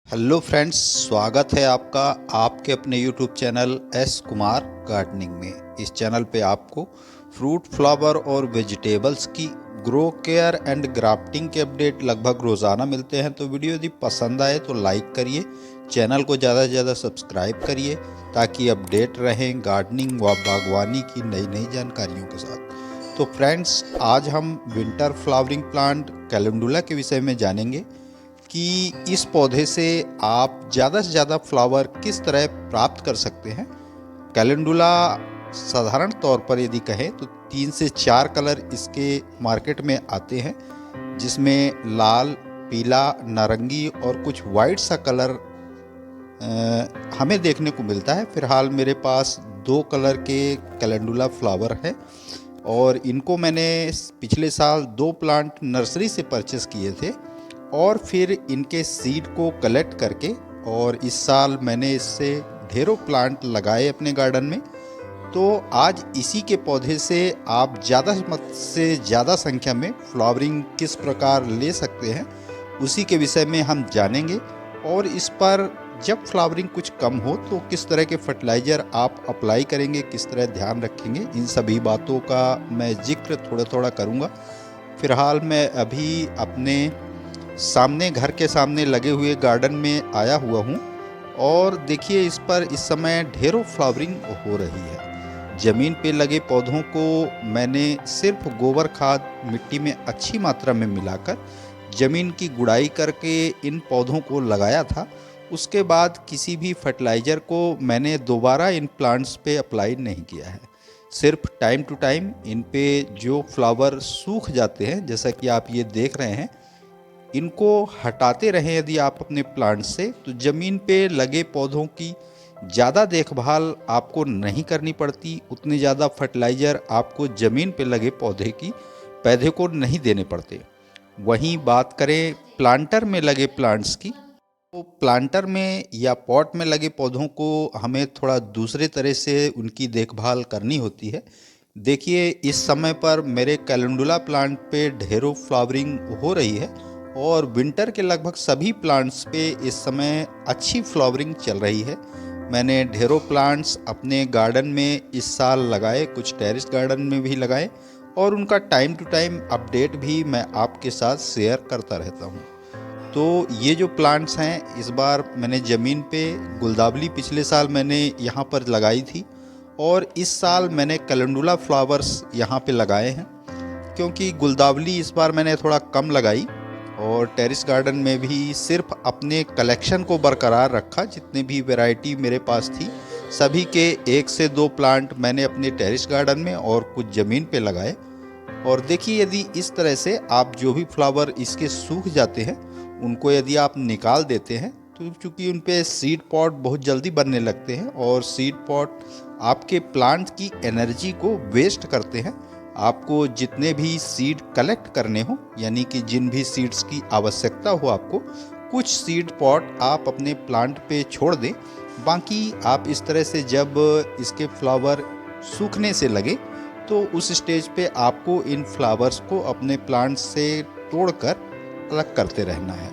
Hello friends, स्वागत है आपका आपके अपने YouTube channel S Kumar gardening में। इस चैनल पे आपको फ्रूट, फ्लावर और वेजिटेबल्स की ग्रो केयर एंड ग्राफ्टिंग के अपडेट लगभग रोज़ाना मिलते हैं। तो वीडियो यदि पसंद आए तो लाइक करिए, चैनल को ज़्यादा से ज़्यादा सब्सक्राइब करिए ताकि अपडेट रहें गार्डनिंग व बागवानी की नई नई जानकारियों के साथ। तो फ्रेंड्स, आज हम विंटर फ्लावरिंग प्लांट कैलेंडुला के विषय में जानेंगे कि इस पौधे से आप ज़्यादा से ज़्यादा फ्लावर किस तरह प्राप्त कर सकते हैं। कैलेंडुला साधारण तौर पर यदि कहें तो 3 से 4 कलर इसके मार्केट में आते हैं, जिसमें लाल, पीला, नारंगी और कुछ वाइट सा कलर हमें देखने को मिलता है। फिलहाल मेरे पास 2 कलर के कैलेंडुला फ्लावर हैं और इनको मैंने पिछले साल 2 प्लांट नर्सरी से परचेस किए थे और फिर इनके सीड को कलेक्ट करके और इस साल मैंने इससे ढेरों प्लांट लगाए अपने गार्डन में। तो आज इसी के पौधे से आप ज़्यादा से ज़्यादा संख्या में फ्लावरिंग किस प्रकार ले सकते हैं, उसी के विषय में हम जानेंगे। और इस पर जब फ्लावरिंग कुछ कम हो तो किस तरह के फर्टिलाइज़र आप अप्लाई करेंगे, किस तरह ध्यान रखेंगे, इन सभी बातों का मैं जिक्र थोड़ा थोड़ा करूँगा। फिलहाल मैं अभी अपने सामने घर के सामने लगे हुए गार्डन में आया हुआ हूँ और देखिए इस पर इस समय ढेरों फ्लावरिंग हो रही है। ज़मीन पे लगे पौधों को मैंने सिर्फ गोबर खाद मिट्टी में अच्छी मात्रा में मिलाकर ज़मीन की गुड़ाई करके इन पौधों को लगाया था। उसके बाद किसी भी फर्टिलाइज़र को मैंने दोबारा इन प्लांट्स पे अप्लाई नहीं किया है। सिर्फ टाइम टू टाइम इन पे जो फ्लावर सूख जाते हैं, जैसा कि आप ये देख रहे हैं, इनको हटाते रहें यदि आप अपने प्लांट से, तो ज़मीन पे लगे पौधों की ज़्यादा देखभाल आपको नहीं करनी पड़ती। उतने ज़्यादा फर्टिलाइज़र आपको ज़मीन पे लगे पौधे को नहीं देने पड़ते। वहीं बात करें प्लांटर में लगे प्लांट्स की, तो प्लांटर में या पॉट में लगे पौधों को हमें थोड़ा दूसरे तरह से उनकी देखभाल करनी होती है। देखिए इस समय पर मेरे कैलेंडुला प्लांट पे ढेरों फ्लावरिंग हो रही है और विंटर के लगभग सभी प्लांट्स पे इस समय अच्छी फ्लावरिंग चल रही है। मैंने ढेरों प्लांट्स अपने गार्डन में इस साल लगाए, कुछ टेरेस गार्डन में भी लगाए और उनका टाइम टू टाइम अपडेट भी मैं आपके साथ शेयर करता रहता हूँ। तो ये जो प्लांट्स हैं, इस बार मैंने ज़मीन पे गुलदावली पिछले साल मैंने यहाँ पर लगाई थी और इस साल मैंने कैलेंडुला फ्लावर्स यहाँ पे लगाए हैं, क्योंकि गुलदावली इस बार मैंने थोड़ा कम लगाई और टेरेस गार्डन में भी सिर्फ अपने कलेक्शन को बरकरार रखा। जितने भी वैरायटी मेरे पास थी सभी के 1 से 2 प्लांट मैंने अपने टेरेस गार्डन में और कुछ ज़मीन पे लगाए। और देखिए यदि इस तरह से आप जो भी फ्लावर इसके सूख जाते हैं उनको यदि आप निकाल देते हैं, तो चूँकि उन पे सीड पॉट बहुत जल्दी बनने लगते हैं और सीड पॉट आपके प्लांट की एनर्जी को वेस्ट करते हैं। आपको जितने भी सीड कलेक्ट करने हो, यानी कि जिन भी सीड्स की आवश्यकता हो आपको, कुछ सीड पॉट आप अपने प्लांट पे छोड़ दें। बाकी आप इस तरह से जब इसके फ्लावर सूखने से लगे तो उस स्टेज पे आपको इन फ्लावर्स को अपने प्लांट से तोड़कर अलग करते रहना है।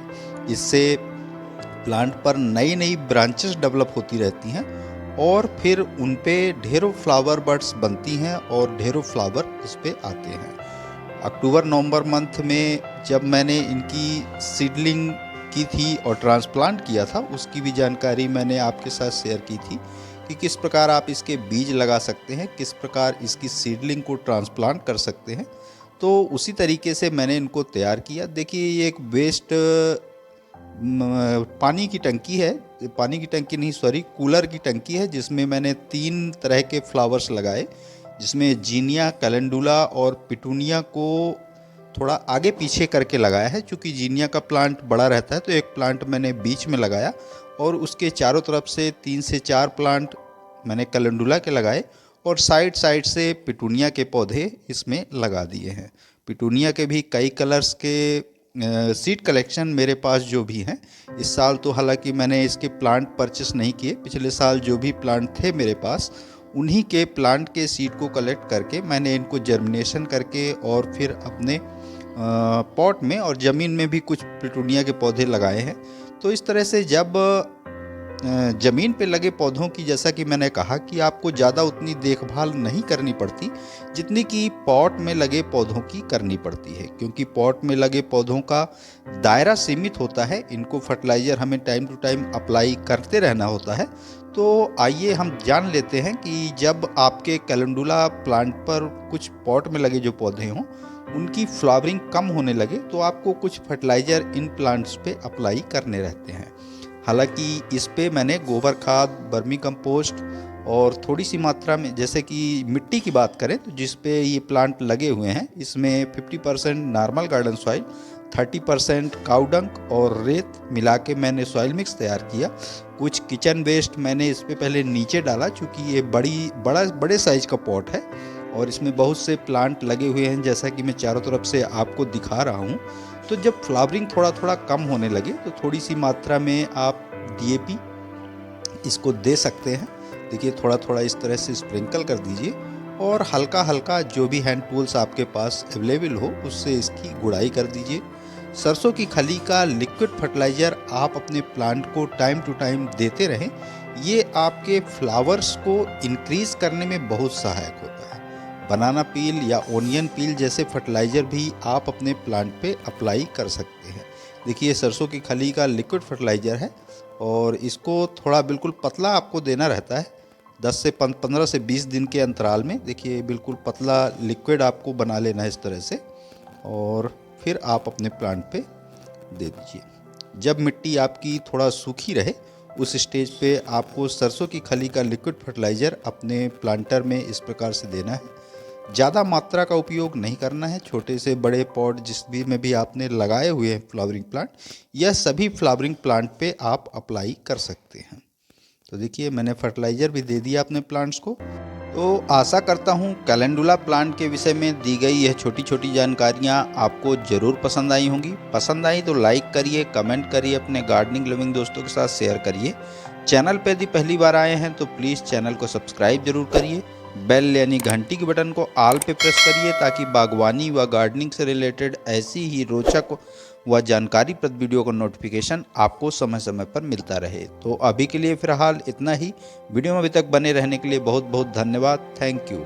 इससे प्लांट पर नई नई ब्रांचेस डेवलप होती रहती हैं और फिर उन पे ढेरों फ्लावर बड्स बनती हैं और ढेरों फ्लावर इस पे आते हैं। अक्टूबर नवंबर मंथ में जब मैंने इनकी सीडलिंग की थी और ट्रांसप्लांट किया था, उसकी भी जानकारी मैंने आपके साथ शेयर की थी कि किस प्रकार आप इसके बीज लगा सकते हैं, किस प्रकार इसकी सीडलिंग को ट्रांसप्लांट कर सकते हैं। तो उसी तरीके से मैंने इनको तैयार किया। देखिए ये एक वेस्ट पानी की टंकी है, पानी की टंकी नहीं, सॉरी, कूलर की टंकी है, जिसमें मैंने 3 तरह के फ्लावर्स लगाए, जिसमें जीनिया, कैलेंडुला और पिटूनिया को थोड़ा आगे पीछे करके लगाया है। चूँकि जीनिया का प्लांट बड़ा रहता है तो एक प्लांट मैंने बीच में लगाया और उसके चारों तरफ से 3 से 4 प्लांट मैंने कैलेंडुला के लगाए और साइड साइड से पिटूनिया के पौधे इसमें लगा दिए हैं। पिटूनिया के भी कई कलर्स के सीड कलेक्शन मेरे पास जो भी हैं, इस साल तो हालांकि मैंने इसके प्लांट परचेस नहीं किए। पिछले साल जो भी प्लांट थे मेरे पास, उन्हीं के प्लांट के सीड को कलेक्ट करके मैंने इनको जर्मिनेशन करके और फिर अपने पॉट में और ज़मीन में भी कुछ पिटूनिया के पौधे लगाए हैं। तो इस तरह से जब ज़मीन पे लगे पौधों की, जैसा कि मैंने कहा कि आपको ज़्यादा उतनी देखभाल नहीं करनी पड़ती जितनी कि पॉट में लगे पौधों की करनी पड़ती है, क्योंकि पॉट में लगे पौधों का दायरा सीमित होता है। इनको फर्टिलाइज़र हमें टाइम टू टाइम अप्लाई करते रहना होता है। तो आइए हम जान लेते हैं कि जब आपके कैलेंडुला प्लांट पर कुछ पॉट में लगे जो पौधे हों उनकी फ्लावरिंग कम होने लगे तो आपको कुछ फर्टिलाइज़र इन प्लांट्स पे अप्लाई करने रहते हैं। हालांकि इस पे मैंने गोबर खाद, वर्मी कंपोस्ट और थोड़ी सी मात्रा में, जैसे कि मिट्टी की बात करें तो जिस पे ये प्लांट लगे हुए हैं इसमें 50% नॉर्मल गार्डन सॉइल, 30% काऊ डंक और रेत मिला के मैंने सॉइल मिक्स तैयार किया। कुछ किचन वेस्ट मैंने इस पे पहले नीचे डाला, चूँकि ये बड़े साइज का पॉट है और इसमें बहुत से प्लांट लगे हुए हैं, जैसा कि मैं चारों तरफ से आपको दिखा रहा हूँ। तो जब फ्लावरिंग थोड़ा थोड़ा कम होने लगे तो थोड़ी सी मात्रा में आप DAP इसको दे सकते हैं। देखिए थोड़ा थोड़ा इस तरह से स्प्रिंकल कर दीजिए और हल्का हल्का जो भी हैंड टूल्स आपके पास अवेलेबल हो उससे इसकी गुड़ाई कर दीजिए। सरसों की खली का लिक्विड फर्टिलाइज़र आप अपने प्लांट को टाइम टू टाइम देते रहें। ये आपके फ्लावर्स को इंक्रीज़ करने में बहुत सहायक होता है। बनाना पील या ओनियन पील जैसे फर्टिलाइज़र भी आप अपने प्लांट पे अप्लाई कर सकते हैं। देखिए सरसों की खली का लिक्विड फर्टिलाइज़र है और इसको थोड़ा बिल्कुल पतला आपको देना रहता है, 15 से 20 दिन के अंतराल में। देखिए बिल्कुल पतला लिक्विड आपको बना लेना है इस तरह से और फिर आप अपने प्लांट पे दे दीजिए। जब मिट्टी आपकी थोड़ा सूखी रहे उस स्टेज पे आपको सरसों की खली का लिक्विड फर्टिलाइज़र अपने प्लांटर में इस प्रकार से देना है। ज़्यादा मात्रा का उपयोग नहीं करना है। छोटे से बड़े पॉट जिस भी में भी आपने लगाए हुए हैं फ्लावरिंग प्लांट, यह सभी फ्लावरिंग प्लांट पे आप अप्लाई कर सकते हैं। तो देखिए मैंने फर्टिलाइज़र भी दे दिया अपने प्लांट्स को। तो आशा करता हूँ कैलेंडुला प्लांट के विषय में दी गई यह छोटी छोटी जानकारियाँ आपको ज़रूर पसंद आई होंगी। पसंद आई तो लाइक करिए, कमेंट करिए, अपने गार्डनिंग लविंग दोस्तों के साथ शेयर करिए। चैनल पर यदि पहली बार आए हैं तो प्लीज़ चैनल को सब्सक्राइब जरूर करिए। बेल यानी घंटी के बटन को ऑल पे प्रेस करिए ताकि बागवानी व गार्डनिंग से रिलेटेड ऐसी ही रोचक व जानकारीप्रद वीडियो का नोटिफिकेशन आपको समय समय पर मिलता रहे। तो अभी के लिए फिलहाल इतना ही। वीडियो में अभी तक बने रहने के लिए बहुत बहुत धन्यवाद। Thank you.